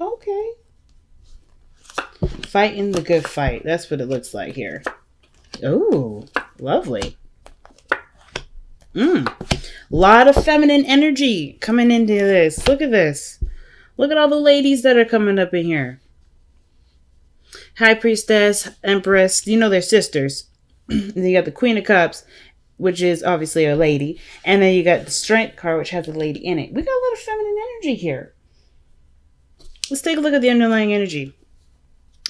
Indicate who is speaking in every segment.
Speaker 1: Okay. Fighting the good fight. That's what it looks like here. Oh, lovely. A lot of feminine energy coming into this. Look at this. Look at all the ladies that are coming up in here. High Priestess, Empress, you know they're sisters. And then you got the Queen of Cups, which is obviously a lady. And then you got the Strength card, which has a lady in it. We got a lot of feminine energy here. Let's take a look at the underlying energy.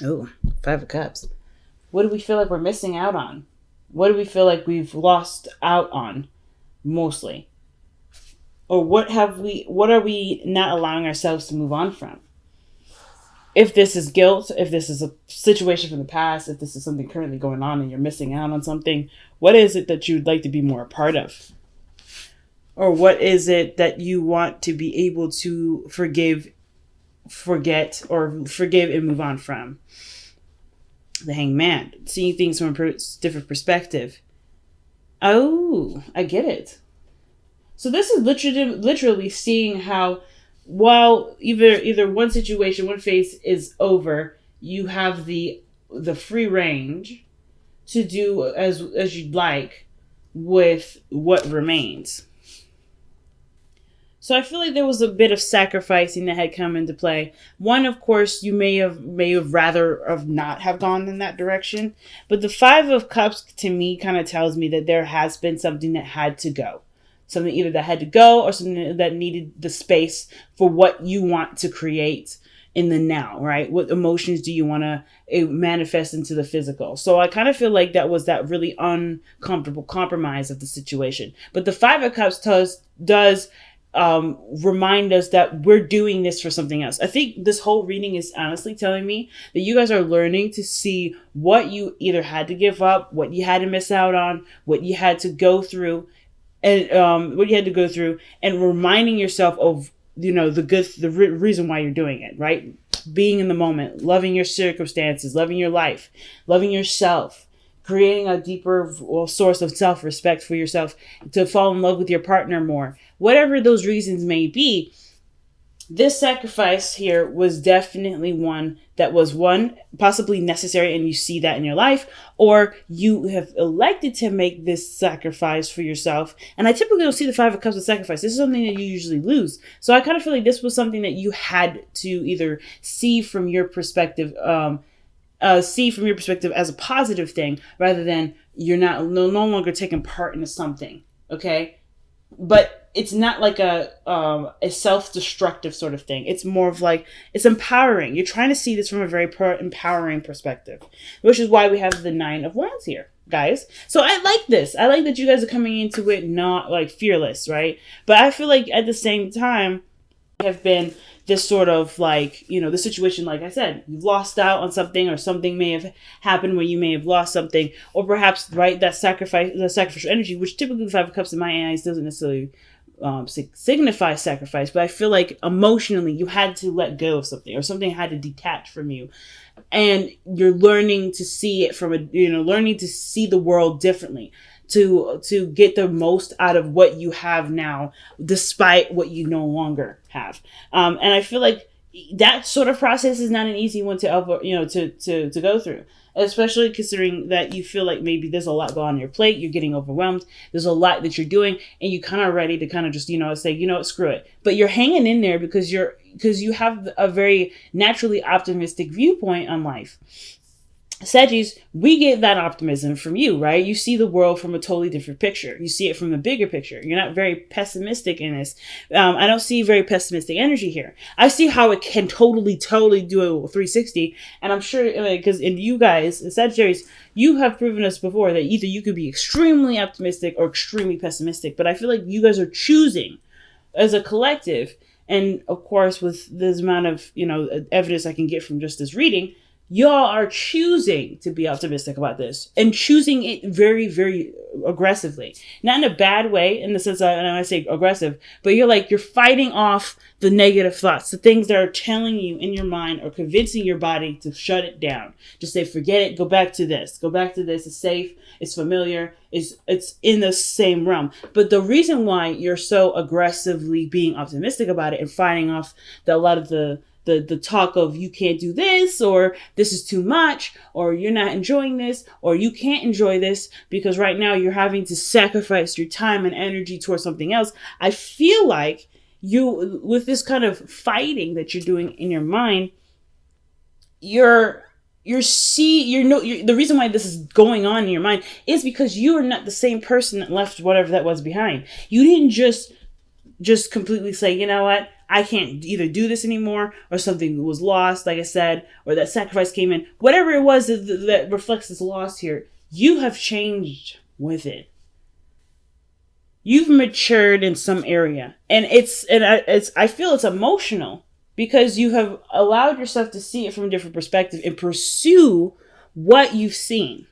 Speaker 1: Oh, Five of Cups. What do we feel like we're missing out on? What do we feel like we've lost out on mostly? Or what are we not allowing ourselves to move on from? If this is guilt, if this is a situation from the past, if this is something currently going on and you're missing out on something, what is it that you'd like to be more a part of? Or what is it that you want to be able to forgive, forget, or forgive and move on from? The Hangman, seeing things from a different perspective. Oh, I get it. So this is literally seeing how, while either one situation, one phase is over, you have the free range to do as you'd like with what remains. So I feel like there was a bit of sacrificing that had come into play. One, of course, you may have rather have not have gone in that direction. But the Five of Cups to me kind of tells me that there has been something that had to go. Something either that had to go or something that needed the space for what you want to create in the now, right? What emotions do you want to manifest into the physical? So I kind of feel like that was that really uncomfortable compromise of the situation. But the Five of Cups does remind us that we're doing this for something else. I think this whole reading is honestly telling me that you guys are learning to see what you either had to give up, what you had to miss out on, what you had to go through, and reminding yourself of, you know, the reason why you're doing it, right? Being in the moment, loving your circumstances, loving your life, loving yourself, creating a deeper source of self-respect for yourself, to fall in love with your partner more. Whatever those reasons may be, this sacrifice here was definitely one that was possibly necessary, and you see that in your life, or you have elected to make this sacrifice for yourself. And I typically don't see the Five of Cups as sacrifice. This is something that you usually lose. So I kind of feel like this was something that you had to either see from your perspective, as a positive thing, rather than you're no longer taking part in something. Okay. But it's not like a self-destructive sort of thing. It's more of like, it's empowering. You're trying to see this from a very empowering perspective, which is why we have the Nine of Wands here, guys. So I like this. I like that you guys are coming into it not like fearless, right? But I feel like at the same time, have been this sort of like, you know, the situation, like I said, you've lost out on something, or something may have happened where you may have lost something, or perhaps, right, the sacrificial energy, which typically the Five of Cups in my eyes doesn't necessarily signify sacrifice, but I feel like emotionally you had to let go of something, or something had to detach from you, and you're learning to see it learning to see the world differently, to get the most out of what you have now, despite what you no longer have. And I feel like that sort of process is not an easy one to go through, especially considering that you feel like maybe there's a lot going on your plate, you're getting overwhelmed, there's a lot that you're doing, and you kind of ready to kind of just, say, screw it. But you're hanging in there because you have a very naturally optimistic viewpoint on life. Saggies, we get that optimism from you, right? You see the world from a totally different picture. You see it from the bigger picture. You're not very pessimistic in this. I don't see very pessimistic energy here. I see how it can totally do a 360. And I'm sure, because in you guys, in Sagittarius, you have proven us before that either you could be extremely optimistic or extremely pessimistic. But I feel like you guys are choosing as a collective. And of course, with this amount of, evidence I can get from just this reading, y'all are choosing to be optimistic about this, and choosing it very, very aggressively. Not in a bad way, in the sense that I say aggressive, but you're fighting off the negative thoughts, the things that are telling you in your mind or convincing your body to shut it down. Just say, forget it, go back to this, it's safe, it's familiar, it's in the same realm. But the reason why you're so aggressively being optimistic about it and fighting off a lot of the the talk of you can't do this, or this is too much, or you're not enjoying this, or you can't enjoy this because right now you're having to sacrifice your time and energy towards something else. I feel like you, with this kind of fighting that you're doing in your mind, the reason why this is going on in your mind is because you are not the same person that left whatever that was behind. You didn't just completely say, you know what, I can't either do this anymore, or something was lost, like I said, or that sacrifice came in. Whatever it was that reflects this loss here, you have changed with it. You've matured in some area, and I feel it's emotional because you have allowed yourself to see it from a different perspective and pursue what you've seen.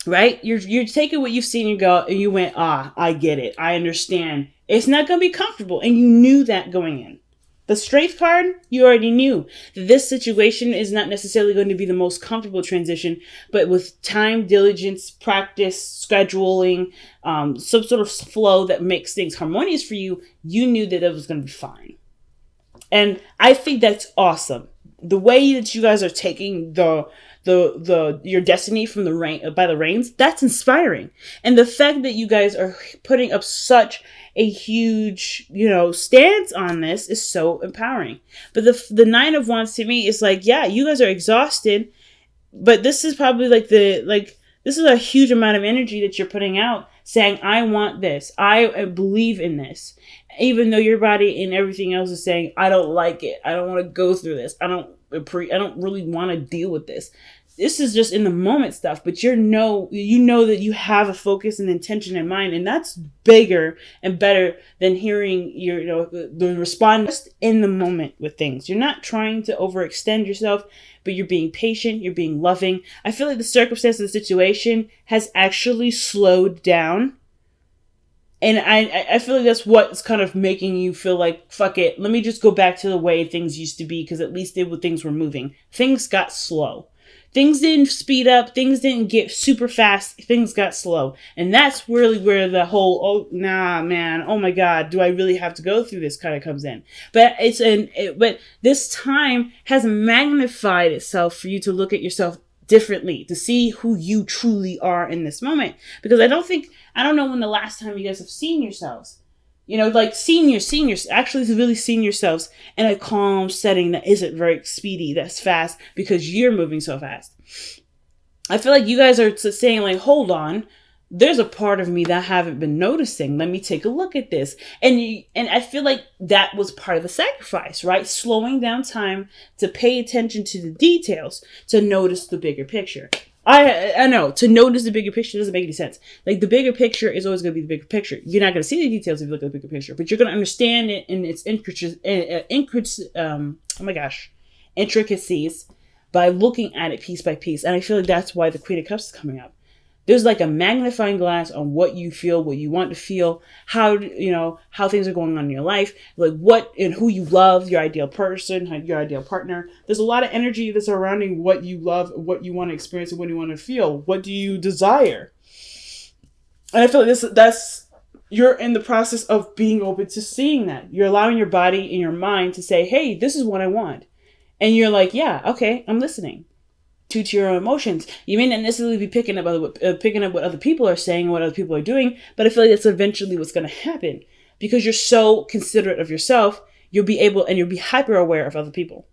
Speaker 1: Right? You're taking what you've seen and you went, I get it. I understand. It's not going to be comfortable. And you knew that going in. The Strength card, you already knew that this situation is not necessarily going to be the most comfortable transition, but with time, diligence, practice, scheduling, some sort of flow that makes things harmonious for you, you knew that it was going to be fine. And I think that's awesome. The way that you guys are taking your destiny from by the reins, that's inspiring. And the fact that you guys are putting up such a huge, stance on this is so empowering. But the Nine of Wands to me is like, yeah, you guys are exhausted, but this is probably this is a huge amount of energy that you're putting out, saying, I want this. I believe in this. Even though your body and everything else is saying, I don't like it. I don't want to go through this. I don't really want to deal with this. This is just in the moment stuff, but you know that you have a focus and intention in mind, and that's bigger and better than hearing the response in the moment with things. You're not trying to overextend yourself, but you're being patient, you're being loving. I feel like the circumstance of the situation has actually slowed down. And I feel like that's what's kind of making you feel like, fuck it, let me just go back to the way things used to be, because at least things were moving. Things got slow. Things didn't speed up. Things didn't get super fast. Things got slow. And that's really where the whole, oh, nah, man, oh my God, do I really have to go through this kind of comes in. But but this time has magnified itself for you to look at yourself differently, to see who you truly are in this moment. Because I don't know when the last time you guys have seen yourselves. Seniors, actually really seeing yourselves in a calm setting that isn't very speedy, that's fast, because you're moving so fast. I feel like you guys are saying, like, hold on, there's a part of me that I haven't been noticing. Let me take a look at this. And I feel like that was part of the sacrifice, right? Slowing down time to pay attention to the details, to notice the bigger picture. I know, to notice the bigger picture doesn't make any sense. Like, the bigger picture is always going to be the bigger picture. You're not going to see the details if you look at the bigger picture, but you're going to understand it in its intricacies by looking at it piece by piece. And I feel like that's why the Queen of Cups is coming up. There's like a magnifying glass on what you feel, what you want to feel, how things are going on in your life, like what and who you love, your ideal person, your ideal partner. There's a lot of energy that's surrounding what you love, what you want to experience, and what you want to feel. What do you desire? And I feel like you're in the process of being open to seeing that. You're allowing your body and your mind to say, hey, this is what I want. And you're like, yeah, okay, I'm listening. To your emotions. You may not necessarily be picking up what other people are saying, what other people are doing, but I feel like that's eventually what's going to happen, because you're so considerate of yourself. You'll be hyper aware of other people.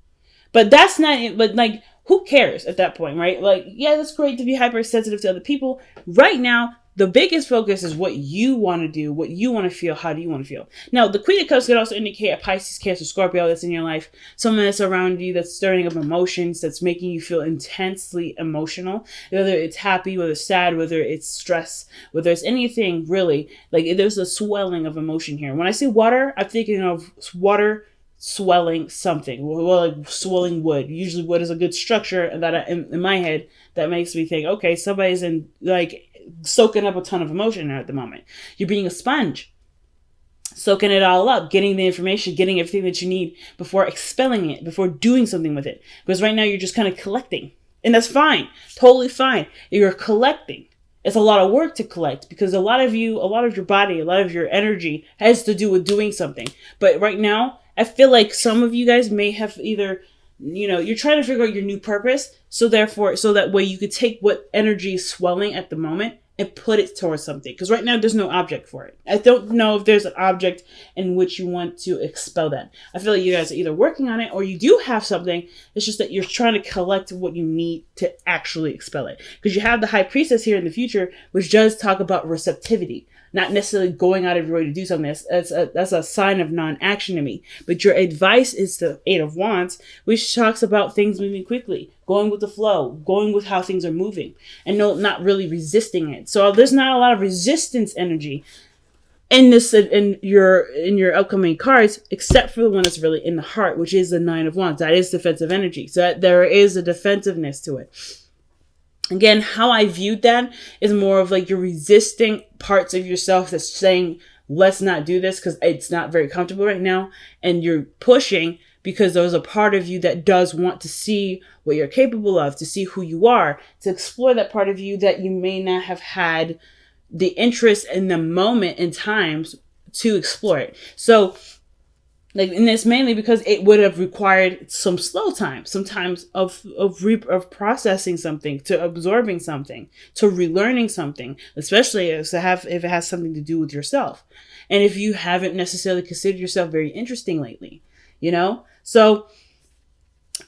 Speaker 1: But that's not it. But like, who cares at that point, right? Like, yeah, that's great to be hypersensitive to other people. Right now, the biggest focus is what you want to do, what you want to feel, how do you want to feel. Now, the Queen of Cups could also indicate a Pisces, Cancer, Scorpio that's in your life. Someone that's around you that's stirring up emotions, that's making you feel intensely emotional. Whether it's happy, whether it's sad, whether it's stress, whether it's anything really. Like, there's a swelling of emotion here. When I say water, I'm thinking of water swelling something. Well, like swelling wood. Usually wood is a good structure that in my head that makes me think, okay, somebody's soaking up a ton of emotion at the moment. You're being a sponge, soaking it all up, getting the information, getting everything that you need before expelling it, before doing something with it. Because right now you're just kind of collecting, and that's fine, totally fine. You're collecting. It's a lot of work to collect, because a lot of your body, a lot of your energy has to do with doing something. But right now, I feel like some of you guys may have either, you're trying to figure out your new purpose. So therefore, so that way you could take what energy is swelling at the moment and put it towards something. Because right now there's no object for it. I don't know if there's an object in which you want to expel that. I feel like you guys are either working on it or you do have something. It's just that you're trying to collect what you need to actually expel it. Because you have the High Priestess here in the future, which does talk about receptivity. Not necessarily going out of your way to do something. That's a sign of non-action to me. But your advice is the Eight of Wands, which talks about things moving quickly, going with the flow, going with how things are moving, and not really resisting it. So there's not a lot of resistance energy in your upcoming cards, except for the one that's really in the heart, which is the Nine of Wands. That is defensive energy. So that there is a defensiveness to it. Again, how I viewed that is more of like you're resisting parts of yourself that's saying, let's not do this because it's not very comfortable right now. And you're pushing because there's a part of you that does want to see what you're capable of, to see who you are, to explore that part of you that you may not have had the interest in the moment in times to explore it. So, and it's mainly because it would have required some slow time, sometimes of processing something, to absorbing something, to relearning something, especially if it has something to do with yourself. And if you haven't necessarily considered yourself very interesting lately, So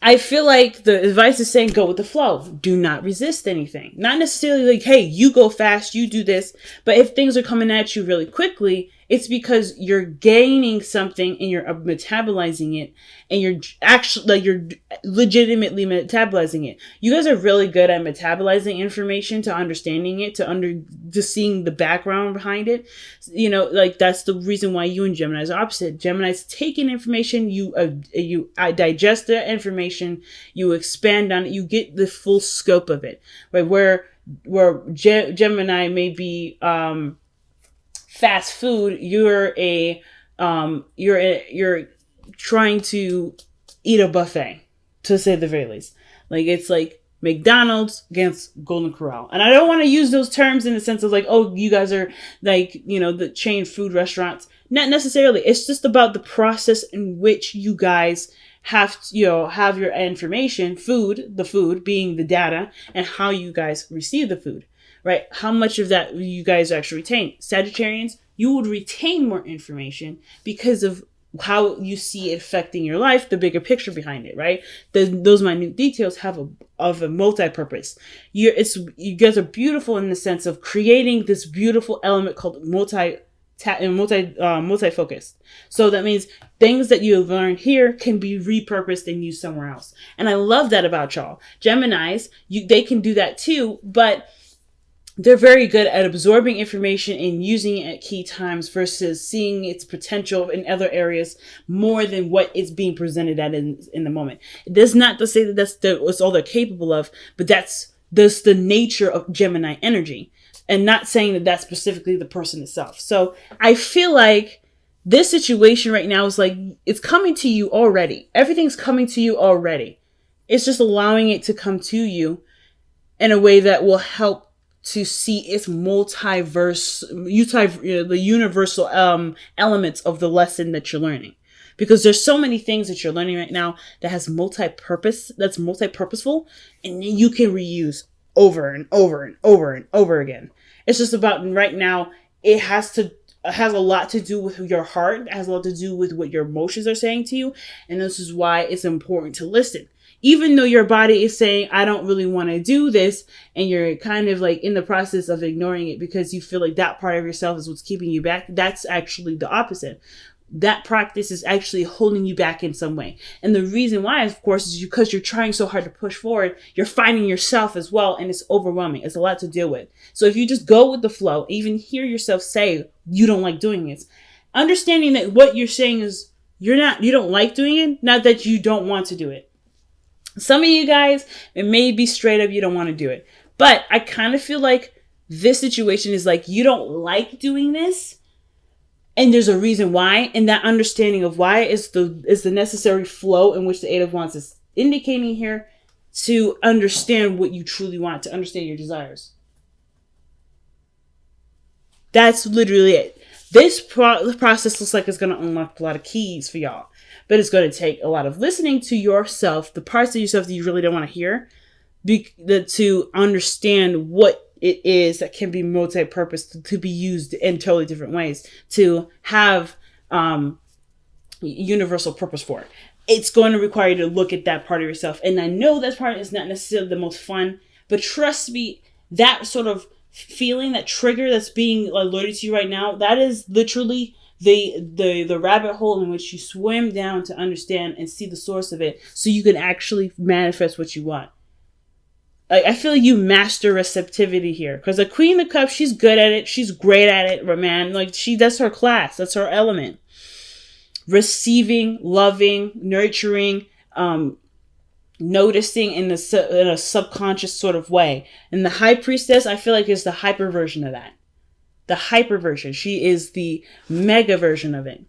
Speaker 1: I feel like the advice is saying go with the flow. Do not resist anything. Not necessarily like, hey, you go fast, you do this. But if things are coming at you really quickly, it's because you're gaining something and you're metabolizing it, and you're actually you're legitimately metabolizing it. You guys are really good at metabolizing information, to understanding it, to seeing the background behind it. That's the reason why you and Gemini's are opposite. Gemini's take in information, you digest the information, you expand on it, you get the full scope of it. Right, where Gemini may be fast food, you're trying to eat a buffet, to say the very least. Like, it's like McDonald's against Golden Corral. And I don't want to use those terms in the sense of like, oh, you guys are like, the chain food restaurants. Not necessarily. It's just about the process in which you guys have your information, the food being the data, and how you guys receive the food. Right? How much of that you guys actually retain? Sagittarians, you would retain more information because of how you see it affecting your life, the bigger picture behind it, right? Those minute details have a multi-purpose. You guys are beautiful in the sense of creating this beautiful element called multi-focused. So that means things that you have learned here can be repurposed and used somewhere else. And I love that about y'all. Geminis, they can do that too, but they're very good at absorbing information and using it at key times versus seeing its potential in other areas more than what is being presented at in the moment. It does not to say that that's all they're capable of, but that's the nature of Gemini energy, and not saying that that's specifically the person itself. So I feel like this situation right now is like, it's coming to you already. Everything's coming to you already. It's just allowing it to come to you in a way that will help to see its the universal elements of the lesson that you're learning. Because there's so many things that you're learning right now that has multi-purpose, that's multi-purposeful, and you can reuse over and over and over and over again. It's just about right now, it has a lot to do with your heart. It has a lot to do with what your emotions are saying to you. And this is why it's important to listen. Even though your body is saying, I don't really want to do this, and you're kind of like in the process of ignoring it because you feel like that part of yourself is what's keeping you back, that's actually the opposite. That practice is actually holding you back in some way. And the reason why, of course, is because you're trying so hard to push forward, you're finding yourself as well, and it's overwhelming. It's a lot to deal with. So if you just go with the flow, even hear yourself say you don't like doing this, understanding that what you're saying is you don't like doing it, not that you don't want to do it. Some of you guys, it may be straight up you don't want to do it. But I kind of feel like this situation is like you don't like doing this, and there's a reason why. And that understanding of why is the necessary flow in which the Eight of Wands is indicating here, to understand what you truly want, to understand your desires. That's literally it. This process looks like it's going to unlock a lot of keys for y'all. But it's going to take a lot of listening to yourself, the parts of yourself that you really don't want to hear, to understand what it is that can be multi-purpose, to be used in totally different ways, to have universal purpose for it. It's going to require you to look at that part of yourself. And I know that part is not necessarily the most fun, but trust me, that sort of feeling, that trigger that's being alerted to you right now, that is literally the rabbit hole in which you swim down to understand and see the source of it, so you can actually manifest what you want. I feel like you master receptivity here, because the Queen of Cups, she's good at it. She's great at it, man. That's her class. That's her element. Receiving, loving, nurturing, noticing in a subconscious sort of way. And the High Priestess, I feel like, is the hyper version of that. The hyper version. She is the mega version of it.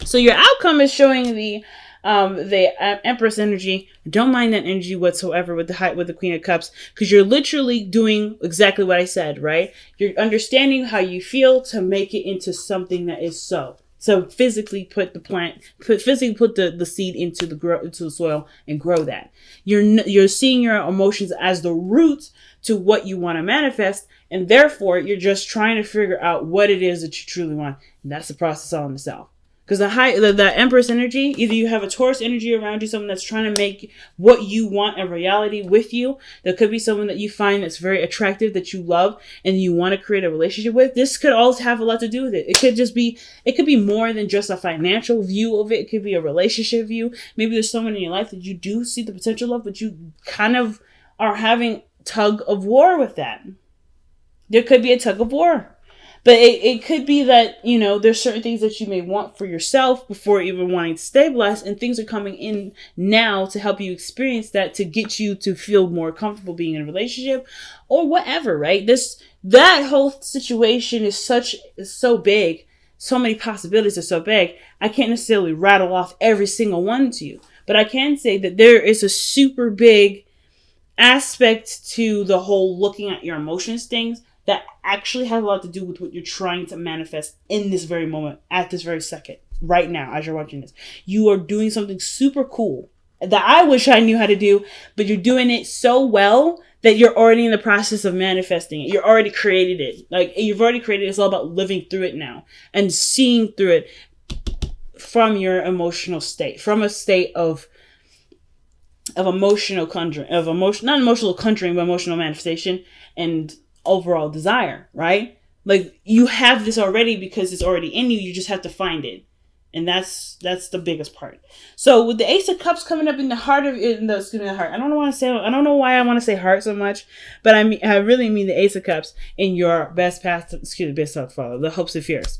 Speaker 1: So your outcome is showing the Empress energy. Don't mind that energy whatsoever with the Queen of Cups, because you're literally doing exactly what I said, right? You're understanding how you feel to make it into something that is so. So physically put the seed into the soil and grow that. You're seeing your emotions as the root to what you want to manifest, and therefore you're just trying to figure out what it is that you truly want. And that's the process all in itself. Because the Empress energy, either you have a Taurus energy around you, someone that's trying to make what you want a reality with you. There could be someone that you find that's very attractive, that you love, and you want to create a relationship with. This could also have a lot to do with it. It could be more than just a financial view of it. It could be a relationship view. Maybe there's someone in your life that you do see the potential of, but you kind of are having tug of war with that. There could be a tug of war. But it could be that, there's certain things that you may want for yourself before even wanting to stabilize, and things are coming in now to help you experience that, to get you to feel more comfortable being in a relationship or whatever, right? That whole situation is so big. So many possibilities are so big. I can't necessarily rattle off every single one to you, but I can say that there is a super big aspect to the whole looking at your emotions things that actually has a lot to do with what you're trying to manifest in this very moment, at this very second, right now, as you're watching this. You are doing something super cool that I wish I knew how to do, but you're doing it so well that you're already in the process of manifesting it. You're already created it. You've already created it. It's all about living through it now and seeing through it from your emotional state, from a state of emotional conjuring, not emotional conjuring, but emotional manifestation and overall desire, right? You have this already because it's already in you. You just have to find it. And that's the biggest part. So with the Ace of Cups coming up in the heart of it, the heart. I don't know why I want to say heart so much, but I really mean the Ace of Cups in your best self follow, the hopes and fears.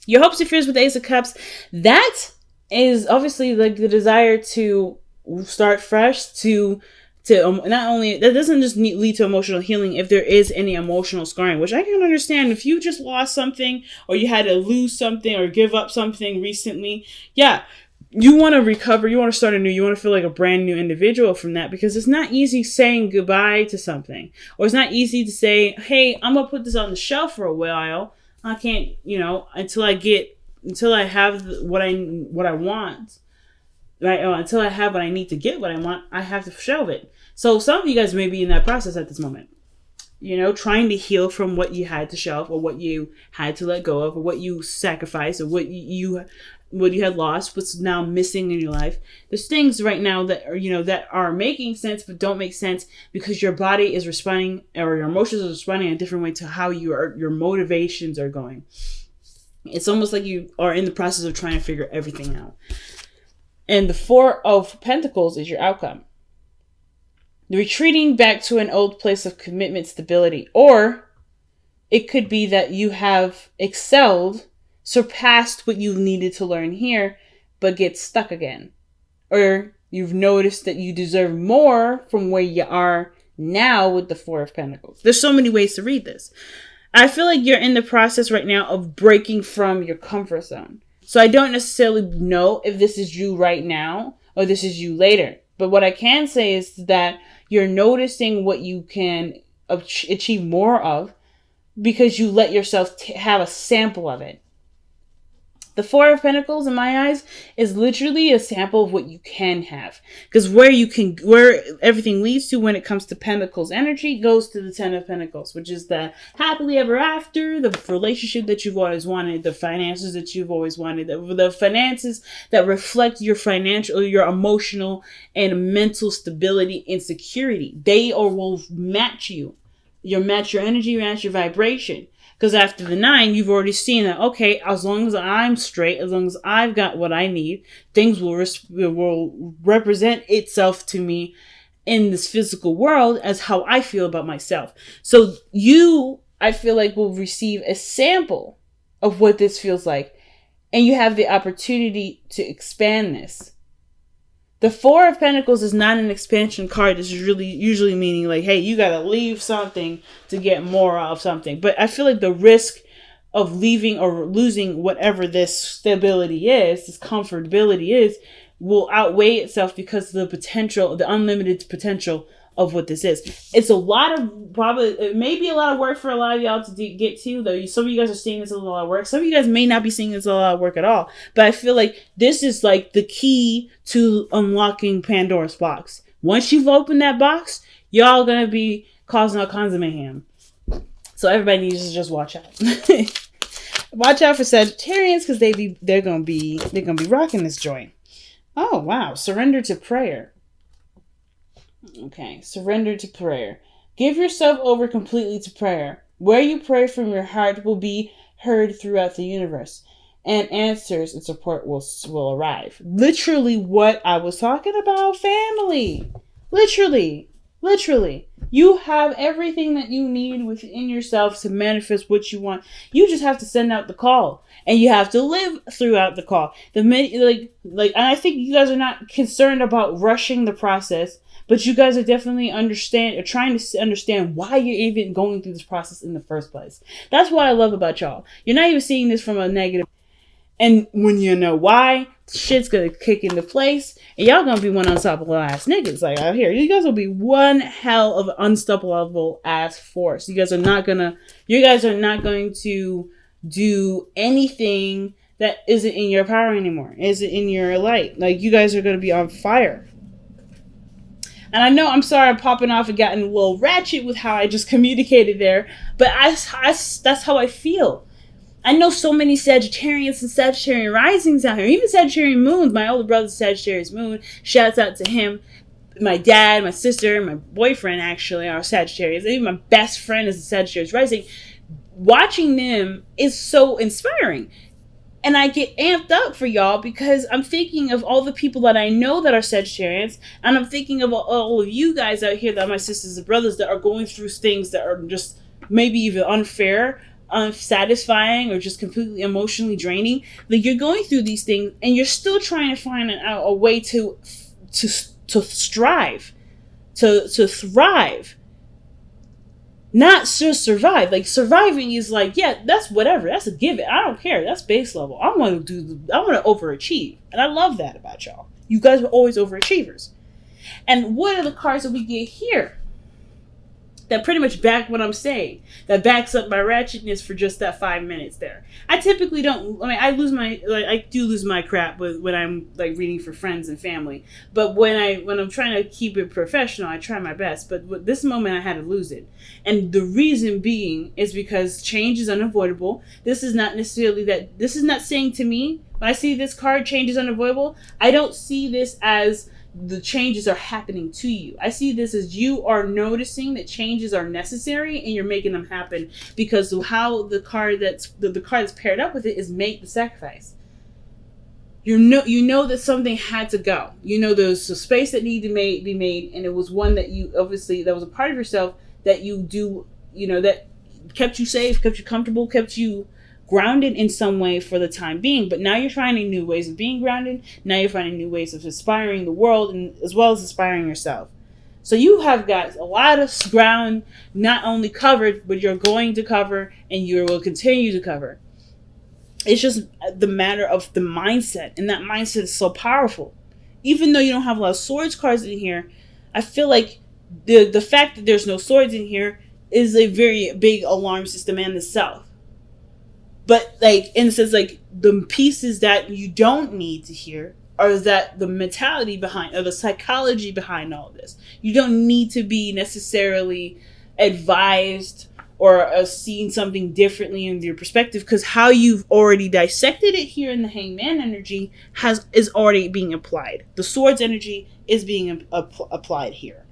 Speaker 1: Your hopes and fears with the Ace of Cups, that is obviously the desire to start fresh, to not only, that doesn't just lead to emotional healing if there is any emotional scarring, which I can understand. If you just lost something, or you had to lose something or give up something recently, yeah, you want to recover, you want to start anew, you want to feel like a brand new individual from that, because it's not easy saying goodbye to something, or it's not easy to say, hey, I'm gonna put this on the shelf for a while. I can't, until I have what I want. Right? Until I have what I need to get what I want, I have to shelve it. So some of you guys may be in that process at this moment. Trying to heal from what you had to shelve, or what you had to let go of, or what you sacrificed, or what you had lost, what's now missing in your life. There's things right now that are, that are making sense but don't make sense because your body is responding, or your emotions are responding in a different way to how your motivations are going. It's almost like you are in the process of trying to figure everything out. And the Four of Pentacles is your outcome. Retreating back to an old place of commitment, stability. Or it could be that you have excelled, surpassed what you needed to learn here, but get stuck again. Or you've noticed that you deserve more from where you are now with the Four of Pentacles. There's so many ways to read this. I feel like you're in the process right now of breaking from your comfort zone. So I don't necessarily know if this is you right now or this is you later. But what I can say is that you're noticing what you can achieve more of because you let yourself have a sample of it. The Four of Pentacles, in my eyes, is literally a sample of what you can have. Because where everything leads to when it comes to Pentacles energy goes to the Ten of Pentacles, which is the happily ever after, the relationship that you've always wanted, the finances that you've always wanted, the finances that reflect your financial, your emotional and mental stability and security. They will match you. You'll match your energy, match your vibration. Because after the 9, you've already seen that, okay, as long as I'm straight, as long as I've got what I need, things will represent itself to me in this physical world as how I feel about myself. So you, I feel like, will receive a sample of what this feels like. And you have the opportunity to expand this. The Four of Pentacles is not an expansion card. This is really usually meaning like, hey, you got to leave something to get more of something. But I feel like the risk of leaving or losing whatever this stability is, this comfortability is, will outweigh itself because of the potential, the unlimited potential of what this is. It's a lot of, probably, it may be a lot of work for a lot of y'all to get to, though. Some of you guys are seeing this as a lot of work. Some of you guys may not be seeing this as a lot of work at all. But I feel like this is like the key to unlocking Pandora's box. Once you've opened that box, y'all gonna be causing all kinds of mayhem. So everybody needs to just watch out. Watch out for Sagittarians, because they're gonna be rocking this joint. Oh wow, surrender to prayer. Okay, surrender to prayer. Give yourself over completely to prayer. Where you pray from your heart will be heard throughout the universe, and answers and support will arrive. Literally what I was talking about, family. Literally. You have everything that you need within yourself to manifest what you want. You just have to send out the call, and you have to live throughout the call. And I think you guys are not concerned about rushing the process. But you guys are definitely trying to understand why you're even going through this process in the first place. That's what I love about y'all. You're not even seeing this from a negative. And when you know why, shit's going to kick into place. And y'all going to be one unstoppable ass niggas like out here. You guys will be one hell of an unstoppable ass force. You guys are not going to do anything that isn't in your power anymore. Isn't in your light. Like, you guys are going to be on fire. And I know, I'm sorry I'm popping off and gotten a little ratchet with how I just communicated there, but that's how I feel. I know so many Sagittarians and Sagittarian risings out here, even Sagittarian moons. My older brother's Sagittarius moon. Shouts out to him. My dad, my sister, my boyfriend actually are Sagittarius. Even my best friend is a Sagittarius rising. Watching them is so inspiring. And I get amped up for y'all because I'm thinking of all the people that I know that are Sagittarians. And I'm thinking of all of you guys out here that are my sisters and brothers that are going through things that are just maybe even unfair, unsatisfying, or just completely emotionally draining. Like, you're going through these things and you're still trying to find a way to strive, to thrive. Not just survive. Like, surviving is like, yeah, that's whatever. That's a given. I don't care. That's base level. I want to overachieve. And I love that about y'all. You guys were always overachievers. And what are the cards that we get here? That pretty much back what I'm saying. That backs up my ratchetness for just that 5 minutes there. I typically don't, I do lose my crap when I'm like reading for friends and family. But when I'm trying to keep it professional, I try my best. But with this moment I had to lose it. And the reason being is because change is unavoidable. This is not saying to me, when I see this card, change is unavoidable, I don't see this as the changes are happening to you. I see this as you are noticing that changes are necessary and you're making them happen because of how the card that's paired up with it is make the sacrifice. You know that something had to go. You know there's a space that needed to be made, and it was one that you obviously, that was a part of yourself that you do, that kept you safe, kept you comfortable, kept you grounded in some way for the time being. But now you're finding new ways of being grounded. Now you're finding new ways of inspiring the world, and as well as inspiring yourself. So you have got a lot of ground not only covered, but you're going to cover, and you will continue to cover. It's just the matter of the mindset, and that mindset is so powerful. Even though you don't have a lot of swords cards in here, I feel like the fact that there's no swords in here is a very big alarm system in itself. But like, in a sense, like the pieces that you don't need to hear are that the mentality behind, or the psychology behind all of this. You don't need to be necessarily advised or seeing something differently in your perspective, because how you've already dissected it here in the Hangman energy is already being applied. The Swords energy is being applied here.